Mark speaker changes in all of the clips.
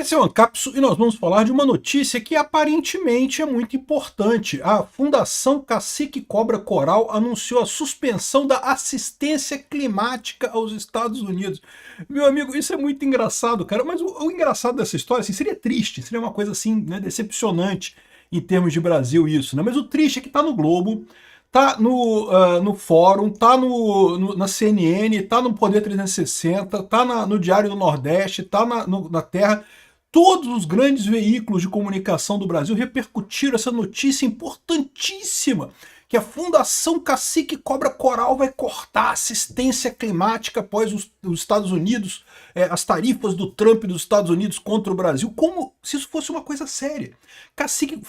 Speaker 1: Esse é o Ancapsu e nós vamos falar de uma notícia que aparentemente é muito importante. A Fundação Cacique Cobra Coral anunciou a suspensão da assistência climática aos Estados Unidos. Meu amigo, isso é muito engraçado, cara, mas o engraçado dessa história, assim, seria triste, seria uma coisa assim, né, decepcionante em termos de Brasil isso, né? Mas o triste é que tá no Globo, tá no Fórum, tá na CNN, tá no Poder 360, tá no Diário do Nordeste, tá na Terra. Todos os grandes veículos de comunicação do Brasil repercutiram essa notícia importantíssima, que a Fundação Cacique Cobra Coral vai cortar a assistência climática após os Estados Unidos, as tarifas do Trump dos Estados Unidos contra o Brasil, como se isso fosse uma coisa séria.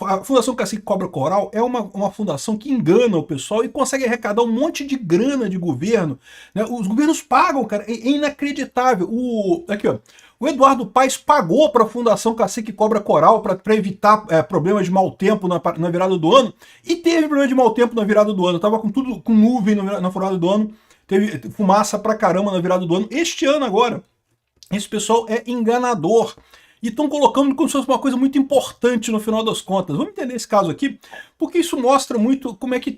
Speaker 1: A Fundação Cacique Cobra Coral é uma fundação que engana o pessoal e consegue arrecadar um monte de grana de governo, né? Os governos pagam, cara, é inacreditável. Aqui, ó. O Eduardo Paes pagou para a Fundação Cacique Cobra Coral para evitar problemas de mau tempo na virada do ano, e teve problema de mau tempo na virada do ano. Tava com tudo com nuvem na virada do ano, teve fumaça pra caramba na virada do ano. Este ano agora, esse pessoal é enganador. E estão colocando como se fosse uma coisa muito importante no final das contas. Vamos entender esse caso aqui, porque isso mostra muito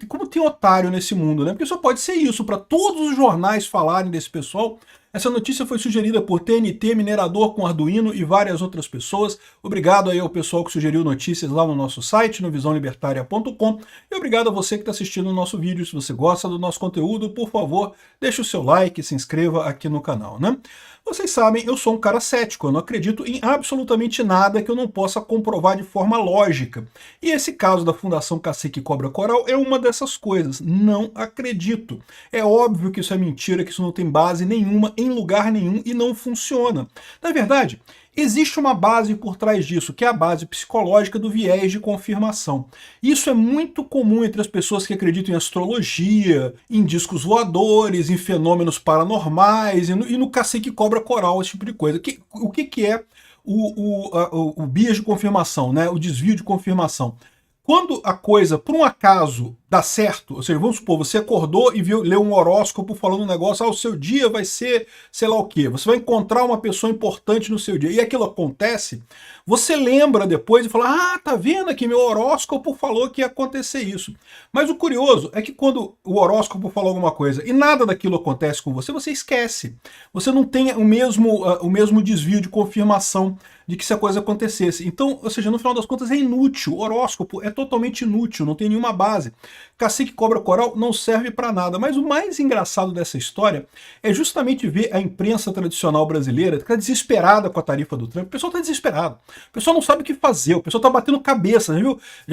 Speaker 1: como tem otário nesse mundo, né? Porque só pode ser isso, para todos os jornais falarem desse pessoal. Essa notícia foi sugerida por TNT, Minerador com Arduino e várias outras pessoas. Obrigado aí ao pessoal que sugeriu notícias lá no nosso site, no visãolibertaria.com. E obrigado a você que está assistindo o nosso vídeo. Se você gosta do nosso conteúdo, por favor, deixe o seu like e se inscreva aqui no canal, né? Vocês sabem, eu sou um cara cético, eu não acredito em absolutamente nada que eu não possa comprovar de forma lógica. E esse caso da Fundação Cacique Cobra Coral é uma dessas coisas. Não acredito. É óbvio que isso é mentira, que isso não tem base nenhuma, em lugar nenhum, e não funciona. Na verdade, existe uma base por trás disso, que é a base psicológica do viés de confirmação. Isso é muito comum entre as pessoas que acreditam em astrologia, em discos voadores, em fenômenos paranormais, e no Cacique Cobra Coral, esse tipo de coisa. O que é o bias de confirmação, né? O desvio de confirmação? Quando a coisa, por um acaso, dá certo, ou seja, vamos supor, você acordou e leu um horóscopo falando um negócio, o seu dia vai ser sei lá o quê, você vai encontrar uma pessoa importante no seu dia, e aquilo acontece, você lembra depois e fala, tá vendo aqui, meu horóscopo falou que ia acontecer isso. Mas o curioso é que quando o horóscopo falou alguma coisa e nada daquilo acontece com você, você esquece. Você não tem o mesmo desvio de confirmação de que se a coisa acontecesse. Então, ou seja, no final das contas é inútil, o horóscopo é totalmente inútil, não tem nenhuma base. Cacique Cobra Coral não serve para nada, mas o mais engraçado dessa história é justamente ver a imprensa tradicional brasileira que está desesperada com a tarifa do Trump. O pessoal está desesperado, o pessoal não sabe o que fazer, o pessoal está batendo cabeça, já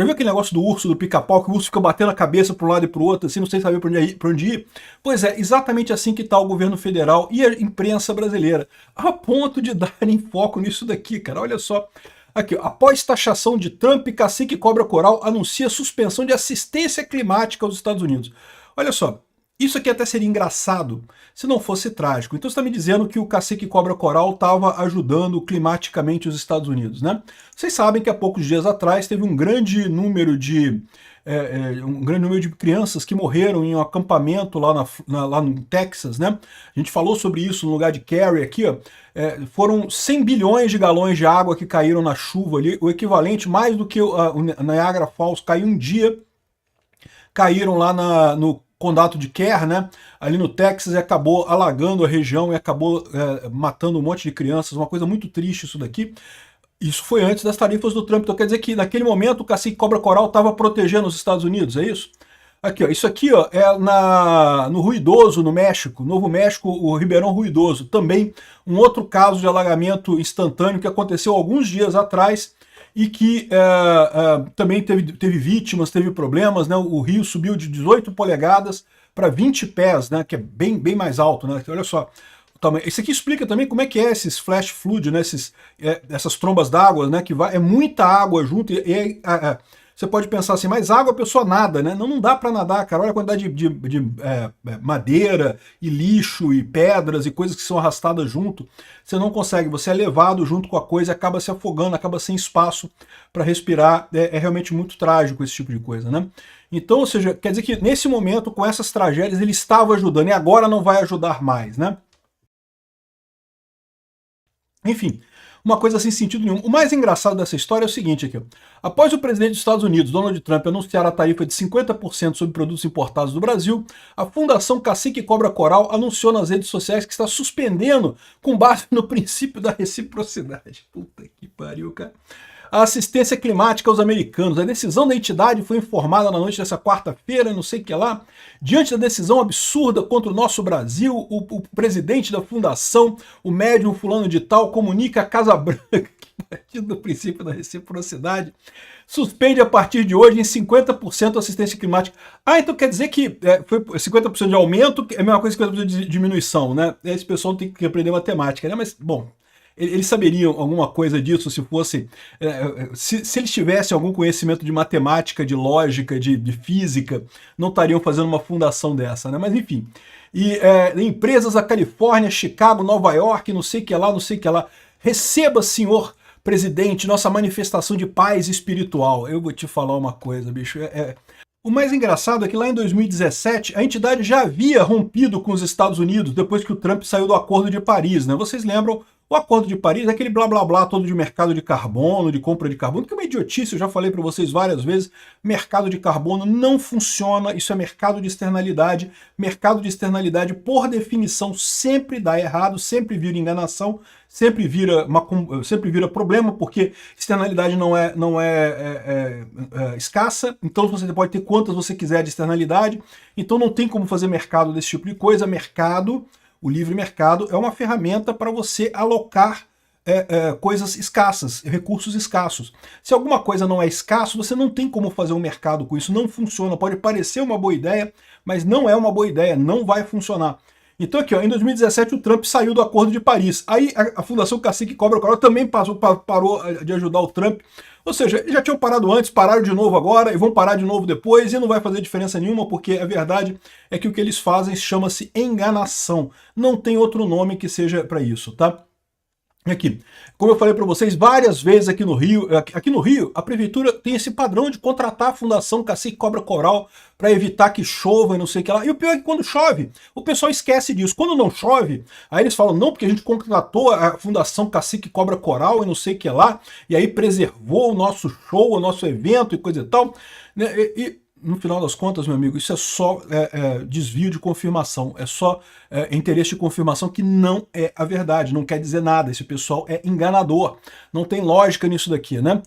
Speaker 1: viu aquele negócio do urso, do pica-pau, que o urso fica batendo a cabeça para um lado e para o outro, assim, não sei saber para onde ir? Pois é, exatamente assim que está o governo federal e a imprensa brasileira, a ponto de darem foco nisso daqui, cara, olha só. Aqui, após taxação de Trump, Cacique Cobra Coral anuncia suspensão de assistência climática aos Estados Unidos. Olha só, isso aqui até seria engraçado se não fosse trágico. Então você está me dizendo que o Cacique Cobra Coral estava ajudando climaticamente os Estados Unidos, né? Vocês sabem que há poucos dias atrás teve um grande número de crianças que morreram em um acampamento lá no Texas, né? A gente falou sobre isso no lugar de Kerry aqui, ó. Foram 100 bilhões de galões de água que caíram na chuva ali, o equivalente, mais do que o Niagara Falls caiu um dia, caíram lá no condado de Kerr, né, ali no Texas, e acabou alagando a região e acabou matando um monte de crianças, uma coisa muito triste isso daqui. Isso foi antes das tarifas do Trump, então quer dizer que naquele momento o Cacique Cobra Coral estava protegendo os Estados Unidos, é isso? Aqui, ó, isso aqui, ó, é no Ruidoso, no México, Novo México, o Ribeirão Ruidoso, também um outro caso de alagamento instantâneo que aconteceu alguns dias atrás e que também teve vítimas, teve problemas, né? O rio subiu de 18 polegadas para 20 pés, né? Que é bem mais alto, né? Olha só. Isso aqui explica também como é que é esses flash flood, né? Essas trombas d'água, né? É muita água junto e você pode pensar assim, mas água a pessoa nada, né? Não dá para nadar, cara. Olha a quantidade de madeira e lixo e pedras e coisas que são arrastadas junto. Você não consegue, você é levado junto com a coisa e acaba se afogando, acaba sem espaço para respirar. É realmente muito trágico esse tipo de coisa, né? Então, ou seja, quer dizer que nesse momento, com essas tragédias, ele estava ajudando e agora não vai ajudar mais, né? Enfim, uma coisa sem sentido nenhum. O mais engraçado dessa história é o seguinte aqui. Após o presidente dos Estados Unidos, Donald Trump, anunciar a tarifa de 50% sobre produtos importados do Brasil, a Fundação Cacique Cobra Coral anunciou nas redes sociais que está suspendendo, com base no princípio da reciprocidade. Puta que pariu, cara. A assistência climática aos americanos. A decisão da entidade foi informada na noite dessa quarta-feira, não sei o que lá. Diante da decisão absurda contra o nosso Brasil, o presidente da fundação, o médium fulano de tal, comunica à Casa Branca que, a partir do princípio da reciprocidade, suspende a partir de hoje em 50% a assistência climática. Ah, então quer dizer que foi 50% de aumento, é a mesma coisa que 50% de diminuição, né? Esse pessoal tem que aprender matemática, né? Mas, bom, eles saberiam alguma coisa disso se fosse... se eles tivessem algum conhecimento de matemática, de lógica, de física, não estariam fazendo uma fundação dessa, né? Mas enfim. E empresas da Califórnia, Chicago, Nova York, não sei o que lá, não sei o que lá. Receba, senhor presidente, nossa manifestação de paz espiritual. Eu vou te falar uma coisa, bicho. O mais engraçado é que lá em 2017 a entidade já havia rompido com os Estados Unidos depois que o Trump saiu do Acordo de Paris, né? Vocês lembram? O Acordo de Paris é aquele blá blá blá todo de mercado de carbono, de compra de carbono, que é uma idiotice, eu já falei para vocês várias vezes, mercado de carbono não funciona, isso é mercado de externalidade. Mercado de externalidade, por definição, sempre dá errado, sempre vira enganação, sempre vira problema, porque externalidade não é escassa, então você pode ter quantas você quiser de externalidade, então não tem como fazer mercado desse tipo de coisa. Mercado... O livre mercado é uma ferramenta para você alocar coisas escassas, recursos escassos. Se alguma coisa não é escasso, você não tem como fazer um mercado com isso, não funciona. Pode parecer uma boa ideia, mas não é uma boa ideia, não vai funcionar. Então aqui, ó, em 2017 o Trump saiu do Acordo de Paris. Aí a Fundação Cacique Cobra Coral também parou de ajudar o Trump. Ou seja, eles já tinham parado antes, pararam de novo agora e vão parar de novo depois, e não vai fazer diferença nenhuma, porque a verdade é que o que eles fazem chama-se enganação. Não tem outro nome que seja para isso, tá? Aqui, como eu falei para vocês várias vezes aqui no Rio, a prefeitura tem esse padrão de contratar a Fundação Cacique Cobra Coral para evitar que chova e não sei o que lá. E o pior é que quando chove, o pessoal esquece disso. Quando não chove, aí eles falam, não, porque a gente contratou a Fundação Cacique Cobra Coral e não sei o que lá, e aí preservou o nosso show, o nosso evento e coisa e tal, né? No final das contas, meu amigo, isso é só desvio de confirmação, é só interesse de confirmação, que não é a verdade, não quer dizer nada. Esse pessoal é enganador, não tem lógica nisso daqui, né?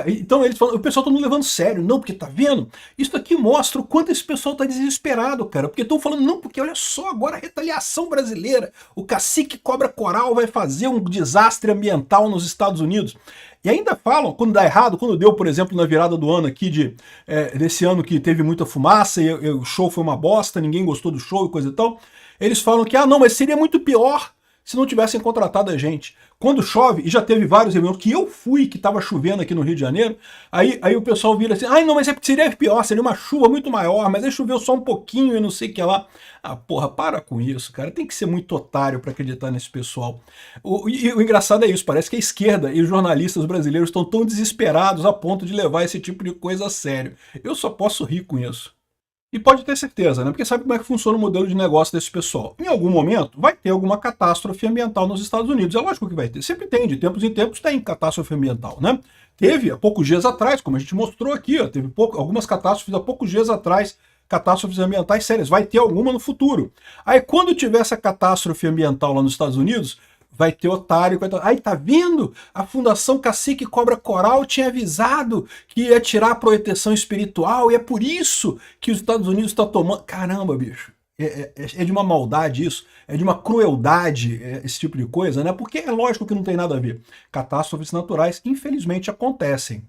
Speaker 1: Então eles falam, o pessoal está não levando sério, não, porque tá vendo? Isso aqui mostra o quanto esse pessoal está desesperado, cara, porque estão falando, não, porque olha só, agora a retaliação brasileira, o Cacique Cobra Coral vai fazer um desastre ambiental nos Estados Unidos. E ainda falam, quando dá errado, quando deu, por exemplo, na virada do ano aqui, desse ano que teve muita fumaça e o show foi uma bosta, ninguém gostou do show e coisa e tal, eles falam que, não, mas seria muito pior se não tivessem contratado a gente. Quando chove, e já teve vários eventos que eu fui, que estava chovendo aqui no Rio de Janeiro, aí o pessoal vira assim, não, mas seria pior, seria uma chuva muito maior, mas aí choveu só um pouquinho e não sei o que lá. Porra, para com isso, cara, tem que ser muito otário para acreditar nesse pessoal. E o engraçado é isso, parece que a esquerda e os jornalistas brasileiros estão tão desesperados a ponto de levar esse tipo de coisa a sério. Eu só posso rir com isso. E pode ter certeza, né? Porque sabe como é que funciona o modelo de negócio desse pessoal. Em algum momento vai ter alguma catástrofe ambiental nos Estados Unidos. É lógico que vai ter. Sempre tem, de tempos em tempos tem catástrofe ambiental, né? Teve há poucos dias atrás, como a gente mostrou aqui, ó, teve algumas catástrofes há poucos dias atrás, catástrofes ambientais sérias. Vai ter alguma no futuro. Aí quando tiver essa catástrofe ambiental lá nos Estados Unidos, vai ter otário, aí tá vendo? A Fundação Cacique Cobra Coral tinha avisado que ia tirar a proteção espiritual, e é por isso que os Estados Unidos estão tomando... Caramba, bicho, é de uma maldade isso, é de uma crueldade esse tipo de coisa, né? Porque é lógico que não tem nada a ver. Catástrofes naturais, infelizmente, acontecem.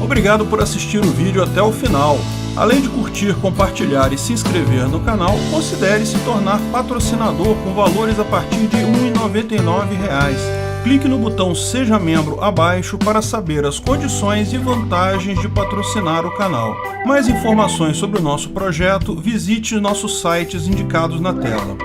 Speaker 1: Obrigado por assistir o vídeo até o final. Além de curtir, compartilhar e se inscrever no canal, considere se tornar patrocinador com valores a partir de R$ 1,99. Clique no botão Seja Membro abaixo para saber as condições e vantagens de patrocinar o canal. Mais informações sobre o nosso projeto, visite nossos sites indicados na tela.